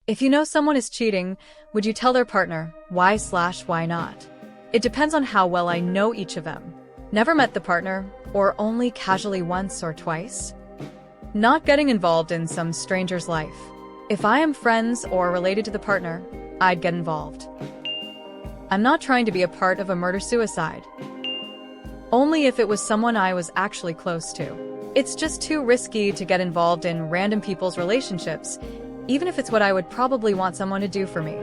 If you know someone is cheating, would you tell their partner? Why/why not? It depends on how well I know each of them. Never met the partner, or only casually once or twice? Not getting involved in some stranger's life. If I am friends or related to the partner, I'd get involved. I'm not trying to be a part of a murder-suicide. Only if it was someone I was actually close to. It's just too risky to get involved in random people's relationships, even if it's what I would probably want someone to do for me.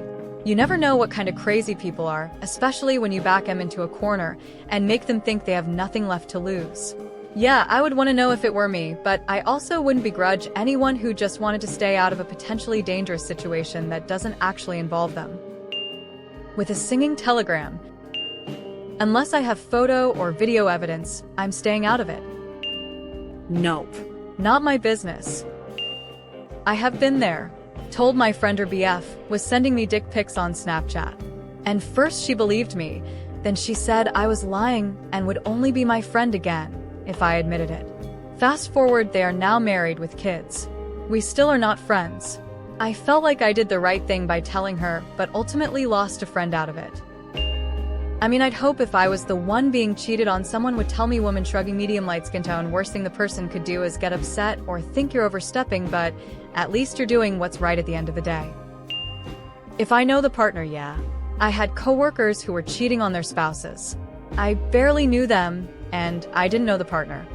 You never know what kind of crazy people are, especially when you back them into a corner and make them think they have nothing left to lose. Yeah, I would want to know if it were me, but I also wouldn't begrudge anyone who just wanted to stay out of a potentially dangerous situation that doesn't actually involve them. With a singing telegram. Unless I have photo or video evidence, I'm staying out of it. Nope. Not my business. I have been there. Told my friend her BF was sending me dick pics on Snapchat. And first she believed me, then she said I was lying and would only be my friend again if I admitted it. Fast forward, they are now married with kids. We still are not friends. I felt like I did the right thing by telling her, but ultimately lost a friend out of it. I mean, I'd hope if I was the one being cheated on, someone would tell me. Woman shrugging, medium light skin tone. Worst thing the person could do is get upset or think you're overstepping, but at least you're doing what's right at the end of the day. If I know the partner, yeah. I had coworkers who were cheating on their spouses. I barely knew them, and I didn't know the partner.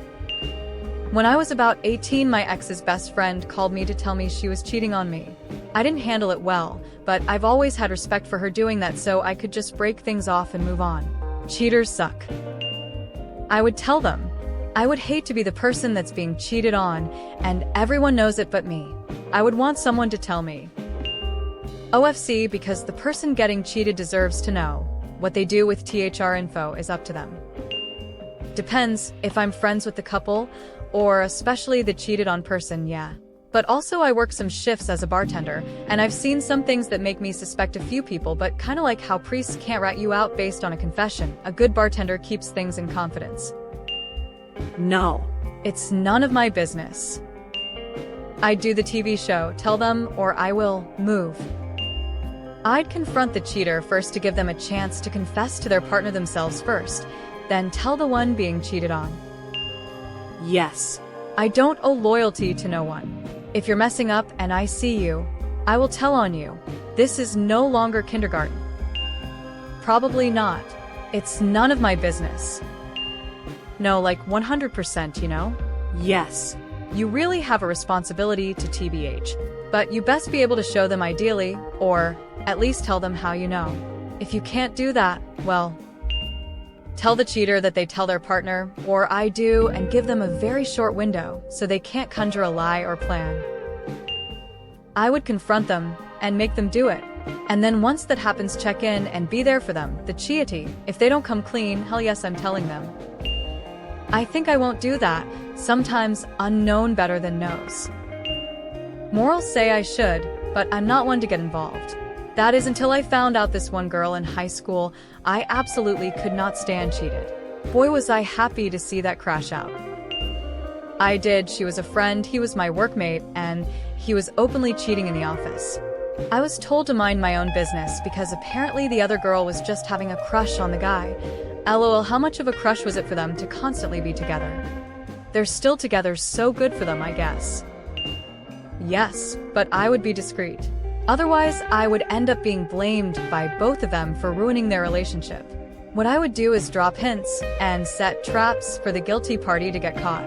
When I was about 18, my ex's best friend called me to tell me she was cheating on me. I didn't handle it well, but I've always had respect for her doing that, so I could just break things off and move on. Cheaters suck. I would tell them. I would hate to be the person that's being cheated on, and everyone knows it but me. I would want someone to tell me. OFC, because the person getting cheated deserves to know. What they do with THR info is up to them. Depends if I'm friends with the couple, or especially the cheated on person, yeah. But also I work some shifts as a bartender, and I've seen some things that make me suspect a few people, but kinda like how priests can't rat you out based on a confession, a good bartender keeps things in confidence. No. It's none of my business. I'd do the TV show, tell them, or I will move. I'd confront the cheater first to give them a chance to confess to their partner themselves first, then tell the one being cheated on. Yes. I don't owe loyalty to no one. If you're messing up and I see you, I will tell on you. This is no longer kindergarten. Probably not. It's none of my business. No, like 100%, you know? Yes. You really have a responsibility to TBH, but you best be able to show them ideally, or at least tell them how you know. If you can't do that, well, tell the cheater that they tell their partner, or I do, and give them a very short window so they can't conjure a lie or plan. I would confront them and make them do it. And then once that happens, check in and be there for them, the cheaty. If they don't come clean, hell yes, I'm telling them. I think I won't do that. Sometimes unknown better than knows. Morals say I should, but I'm not one to get involved. That is until I found out this one girl in high school. I absolutely could not stand cheated. Boy, was I happy to see that crash out. I did. She was a friend, he was my workmate, and he was openly cheating in the office. I was told to mind my own business because apparently the other girl was just having a crush on the guy. LOL, how much of a crush was it for them to constantly be together? They're still together, so good for them, I guess. Yes, but I would be discreet. Otherwise, I would end up being blamed by both of them for ruining their relationship. What I would do is drop hints and set traps for the guilty party to get caught.